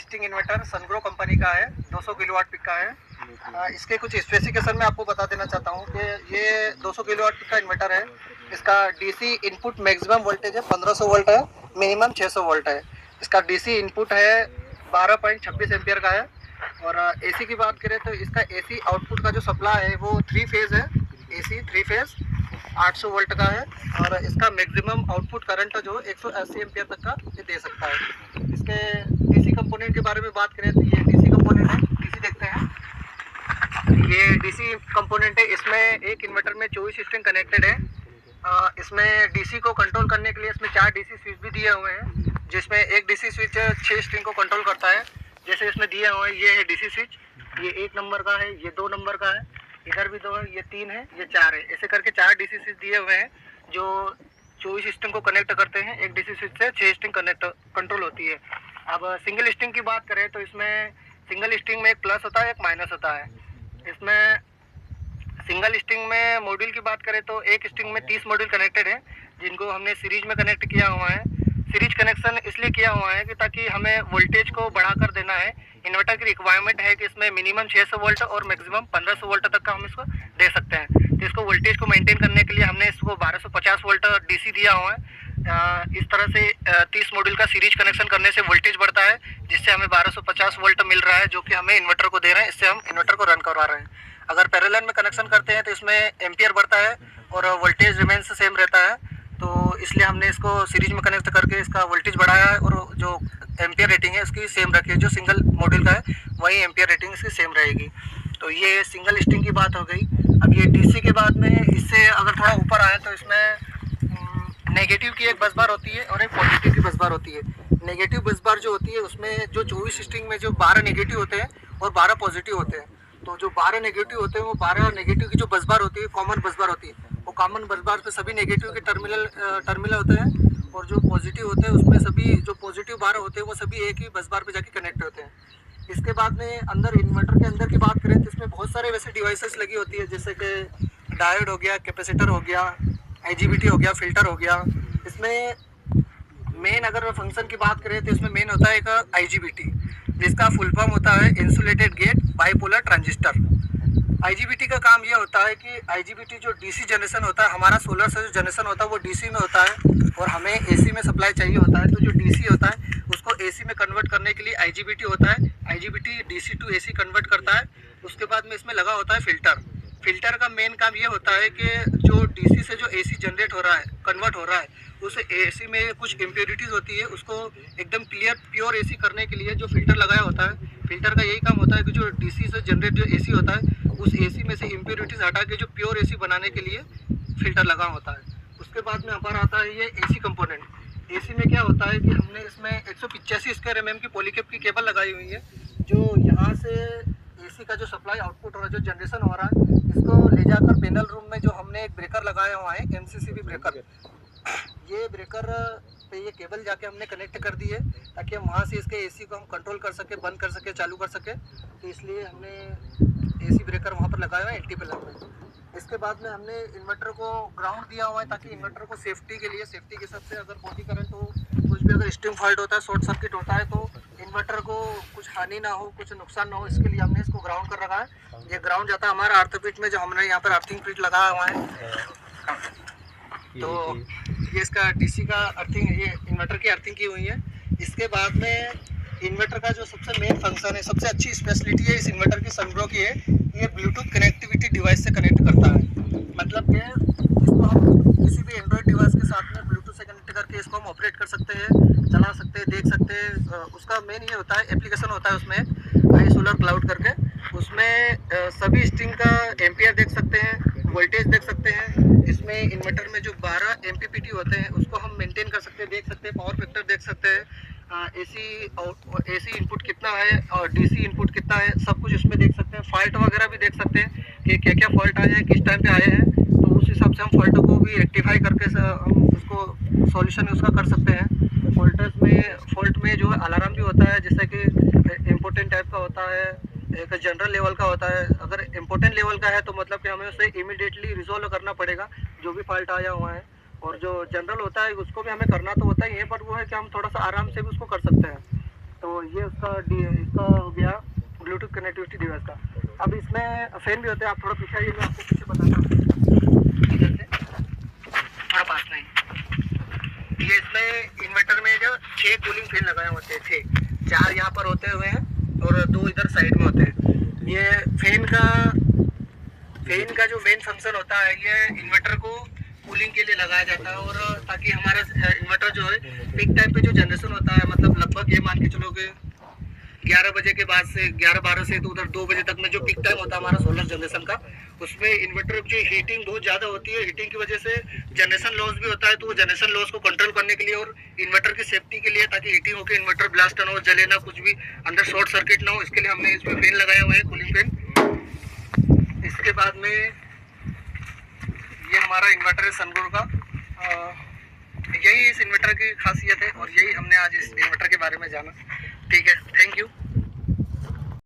Sting inverter Sungro company का है, 200 kilowatt pick का है। इसके कुछ स्पेसिफिकेशन मैं आपको बता देना चाहता हूँ कि ये 200 किलोवाट पिक का इन्वर्टर है। इसका डीसी इनपुट मैक्सिमम वोल्टेज है 1500 वोल्ट है, मिनिमम 600 वोल्ट है। इसका डीसी इनपुट है 12.26 एम्पियर का है। और एसी की बात करें तो इसका एसी आउटपुट का जो सप्लाई है वो 3 फेज़ है, एसी 3 फेज़ 800 वोल्ट का है। और इसका मैक्सिमम आउटपुट करंट जो 180 एम्पियर तक का ये दे सकता है। इसके डीसी कंपोनेंट के बारे में बात करें तो ये डीसी कंपोनेंट है, डीसी देखते हैं। ये डीसी कंपोनेंट है, इसमें एक इन्वर्टर में 24 स्ट्रिंग कनेक्टेड है। इसमें डीसी को कंट्रोल करने के लिए इसमें 4 डीसी स्विच भी दिए हुए हैं, जिसमें एक डीसी स्विच 6 स्ट्रिंग को कंट्रोल करता है। जैसे इसमें दिए हुए हैं, ये है डीसी स्विच, ये 1 नंबर का है, ये 2 नंबर का है, इधर भी 2 है, ये 3 है, ये 4 है। ऐसे करके 4 डीसी स्विच दिए हुए हैं जो 24 स्ट्रिंग को कनेक्ट करते हैं। एक डीसी स्विच से 6 स्ट्रिंग कंट्रोल होती है। अब सिंगल स्ट्रिंग की बात करें तो इसमें सिंगल स्ट्रिंग में एक प्लस होता है, एक माइनस होता है। इसमें सिंगल स्ट्रिंग में मॉड्यूल की बात करें तो एक स्ट्रिंग में 30 मॉड्यूल कनेक्टेड है, जिनको हमने सीरीज में कनेक्ट किया हुआ है। सीरीज कनेक्शन इसलिए किया हुआ है कि ताकि हमें वोल्टेज को बढ़ाकर देना है। इन्वर्टर की रिक्वायरमेंट है कि इसमें मिनिमम 600 वोल्ट और मैक्सिमम 1500 वोल्ट तक का हम इसको दे सकते हैं। तो इसको वोल्टेज को मेंटेन करने के लिए हमने इसको 1250 वोल्ट डीसी दिया हुआ है। इस तरह से 30 मॉड्यूल का सीरीज कनेक्शन करने से वोल्टेज बढ़ता है, जिससे हमें 1250 वोल्ट मिल रहा है, जो कि हमें इन्वर्टर को दे रहे हैं। इससे हम इन्वर्टर को रन करवा रहे हैं। अगर पैरेलल में कनेक्शन करते हैं तो इसमें एम्पियर बढ़ता है और वोल्टेज रिमेन्स सेम रहता है। तो इसलिए हमने इसको सीरीज में कनेक्ट करके इसका वोल्टेज बढ़ाया है और जो एम्पियर रेटिंग है इसकी सेम रखी है। जो सिंगल मॉड्यूल का है वही एम्पियर रेटिंग इसकी सेम रहेगी। तो ये सिंगल स्ट्रिंग की बात हो गई। अब ये डीसी के बाद में इससे अगर थोड़ा ऊपर आए तो इसमें नेगेटिव की एक बस बार होती है और एक पॉजिटिव की बस बार होती है। नेगेटिव बस बार जो होती है उसमें जो 24 स्ट्रिंग में जो 12 नेगेटिव होते हैं और 12 पॉजिटिव होते हैं। तो जो 12 नेगेटिव होते हैं वो 12 नेगेटिव की जो बस बार होती है कॉमन बस बार होती है। वो कॉमन बस बार पे सभी नेगेटिव के टर्मिनल होते हैं और जो पॉजिटिव होते हैं उसमें सभी जो पॉजिटिव 12 होते हैं वो सभी एक ही बस बार पे जाके कनेक्ट होते हैं। इसके बाद में अंदर इन्वर्टर के अंदर की बात करें तो इसमें बहुत सारे वैसे डिवाइसेस लगी होती है, जैसे कि डायोड हो गया, कैपेसिटर हो गया, आईजीबीटी हो गया, फिल्टर हो गया। इसमें मेन अगर फंक्शन की बात करें तो इसमें मेन होता है एक आईजीबीटी, जिसका फुल फॉर्म होता है insulated gate bipolar transistor. IGBT का काम ये होता है कि आईजीबीटी जो डीसी जनरेशन होता है, हमारा सोलर से जो जनरेशन होता है वो डीसी में होता है और हमें एसी में सप्लाई चाहिए होता है। तो जो डीसी होता है उसको एसी में कन्वर्ट करने के लिए आईजीबीटी होता है। IGBT DC to AC convert करता है। उसके बाद में इसमें लगा होता है फिल्टर। फिल्टर का मेन काम ये होता है कि जो डीसी से जो एसी जनरेट हो रहा है, कन्वर्ट हो रहा है, उस एसी में कुछ इम्प्योरिटीज़ होती है, उसको एकदम क्लियर प्योर एसी करने के लिए जो फिल्टर लगाया होता है, फिल्टर का यही काम होता है कि जो डीसी से जनरेट जो एसी होता है उस एसी में से इम्प्योरिटीज़ हटा के जो प्योर एसी बनाने के लिए फिल्टर लगा होता है। उसके बाद में हमारा आता है ये एसी कंपोनेंट। एसी में क्या होता है कि हमने इसमें 185 स्क्वायर एमएम की पॉलीकैप की केबल लगाई हुई है, जो यहाँ से एसी का जो सप्लाई आउटपुट हो रहा है, जो जनरेशन हो रहा है, इसको ले जाकर पैनल रूम में जो हमने एक ब्रेकर लगाया हुआ है, एमसीसीबी ब्रेकर। ये ब्रेकर पे ये केबल जाके हमने कनेक्ट कर दी है ताकि हम वहाँ से इसके एसी को हम कंट्रोल कर सके, बंद कर सके, चालू कर सके। तो इसलिए हमने एसी ब्रेकर वहाँ पर लगाया हुआ है एंटी पैनल में। इसके बाद में हमने इन्वर्टर को ग्राउंड दिया हुआ है ताकि इन्वर्टर को सेफ्टी के लिए, सेफ्टी के हिसाब से अगर बॉडी करंट हो, कुछ भी अगर स्ट्रिंग फॉल्ट होता है, शॉर्ट सर्किट होता है तो इन्वर्टर को कुछ हानि ना हो, कुछ नुकसान ना हो, इसके लिए हमने इसको ग्राउंड कर रखा है। ये ग्राउंड जाता है हमारा अर्थ पीट में, जो हमने यहाँ पर अर्थिंग पीट लगाया हुआ है। तो ये इसका डीसी का अर्थिंग, ये इन्वर्टर की अर्थिंग की हुई है। इसके बाद में इन्वर्टर का जो सबसे मेन फंक्शन है, सबसे अच्छी स्पेशलिटी है इस इन्वर्टर की सनग्रो की है, ये ब्लूटूथ कनेक्टिविटी डिवाइस से कनेक्ट करता है। मतलब कि इसको हम किसी भी एंड्रॉयड डिवाइस के साथ में ब्लूटूथ से कनेक्ट करके इसको हम ऑपरेट कर सकते हैं, चला सकते हैं, देख सकते हैं। उसका मेन ये होता है, एप्लीकेशन होता है उसमें आई सोलर क्लाउड करके, उसमें सभी स्ट्रिंग का एम्पियर देख सकते हैं, वोल्टेज देख सकते हैं। इसमें इन्वर्टर में जो 12 एमपीपीटी होते हैं उसको हम मेंटेन कर सकते हैं, देख सकते हैं, पावर फैक्टर देख सकते हैं, एसी इनपुट कितना है और डीसी इनपुट कितना है, सब कुछ इसमें देख सकते हैं। फॉल्ट वगैरह भी देख सकते हैं कि क्या क्या फॉल्ट आए हैं, किस टाइम पे आए हैं, तो उस हिसाब से हम फॉल्टों को भी रेक्टिफाई करके हम उसको सॉल्यूशन उसका कर सकते हैं। फॉल्ट में जो अलार्म भी होता है, जैसे कि इम्पोर्टेंट टाइप का होता है, एक जनरल लेवल का होता है। अगर इम्पोर्टेंट लेवल का है तो मतलब कि हमें उसे इमीडिएटली रिजोल्व करना पड़ेगा जो भी फॉल्ट आया हुआ है, और जो जनरल होता है उसको भी हमें करना तो होता ही है, पर वो है कि हम थोड़ा सा आराम से भी उसको कर सकते हैं। तो ये इसका हो गया ब्लूटूथ कनेक्टिविटी डिवाइस का। अब इसमें फैन भी होते हैं, आप थोड़ा पीछे आइए, मैं आपको पीछे बताता हूँ। इधर से थोड़ा पास नहीं, ये इसमें इन्वर्टर में जो 6 कूलिंग फैन लगाए होते हैं, 6, 4 यहाँ पर होते हुए हैं और 2 इधर साइड में होते हैं। ये फैन का जो मेन फंक्शन होता है, ये इन्वर्टर को कूलिंग के लिए लगाया जाता है, और ताकि हमारा इन्वर्टर जो है पीक टाइम पे जो जनरेशन होता है, मतलब लगभग ये मान के चलो कि 11 बजे के बाद से 11-12 से तो उधर 2 बजे तक में जो पीक टाइम होता है हमारा सोलर जनरेशन का, उसमें इन्वर्टर की हीटिंग बहुत ज़्यादा होती है। हीटिंग की वजह से जनरेशन लॉस भी होता है, तो वो जनरेशन लॉस को कंट्रोल करने के लिए और इन्वर्टर की सेफ्टी के लिए, ताकि हीटिंग होकर इन्वर्टर ब्लास्ट ना हो, जले ना, कुछ भी अंदर शॉर्ट सर्किट ना हो, इसके लिए हमने इसमें फैन लगाया हुआ है, कूलिंग फैन। इसके बाद में ये हमारा इन्वर्टर है सनगुर का। यही इस इन्वर्टर की खासियत है और यही हमने आज इस इन्वर्टर के बारे में जाना। ठीक है, थैंक यू।